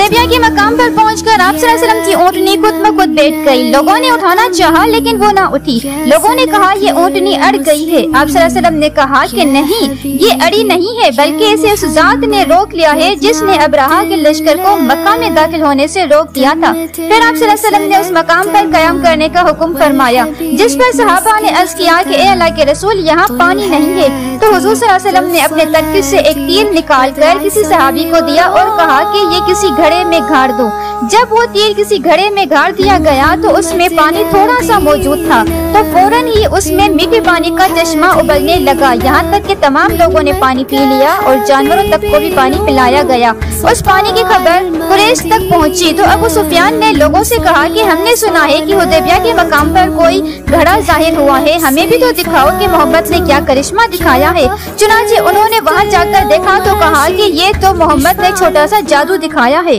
हुदैबिया के मकाम पर पहुंचकर आप सल्लल्लाहु अलैहि वसल्लम की ऊँटनी खुद ब खुद बैठ गई। लोगों ने उठाना चाहा लेकिन वो ना उठी। लोगों ने कहा ये ऊँटनी अड़ गई है। आप सल्लल्लाहु अलैहि वसल्लम ने कहा कि नहीं, ये अड़ी नहीं है, बल्कि इसे उस जात ने रोक लिया है जिसने अब्राहा के लश्कर को मक्का में दाखिल होने से रोक दिया था। फिर आप सल्लल्लाहु अलैहि वसल्लम ने उस मकाम पर कयाम करने का हुक्म फरमाया, जिस पर सहाबा ने अर्ज किया कि ए अल्लाह के रसूल, यहाँ पानी नहीं है। तो हुजूर सल्लल्लाहु अलैहि वसल्लम ने अपने तनकिस से एक तीर निकाल कर किसी सहाबी को दिया और कहा कि ये किसी घड़े में गाड़ दो। जब वो तीर किसी घड़े में गाड़ दिया गया तो उसमें पानी थोड़ा सा मौजूद था, तो फौरन ही उसमें मीठे पानी का चश्मा उबलने लगा। यहाँ तक कि तमाम लोगों ने पानी पी लिया और जानवरों तक को भी पानी पिलाया गया। उस पानी की खबर कुरैश तक पहुँची तो अबू सुफियान ने लोगों से कहा कि हमने सुना है कि हुदैबिया के मकाम पर कोई घड़ा जाहिर हुआ है, हमें भी तो दिखाओ कि मोहम्मद ने क्या करिश्मा दिखाया है। चुनांचे उन्होंने वहाँ जाकर देखा तो कहा कि ये तो मोहम्मद ने छोटा सा जादू दिखाया है।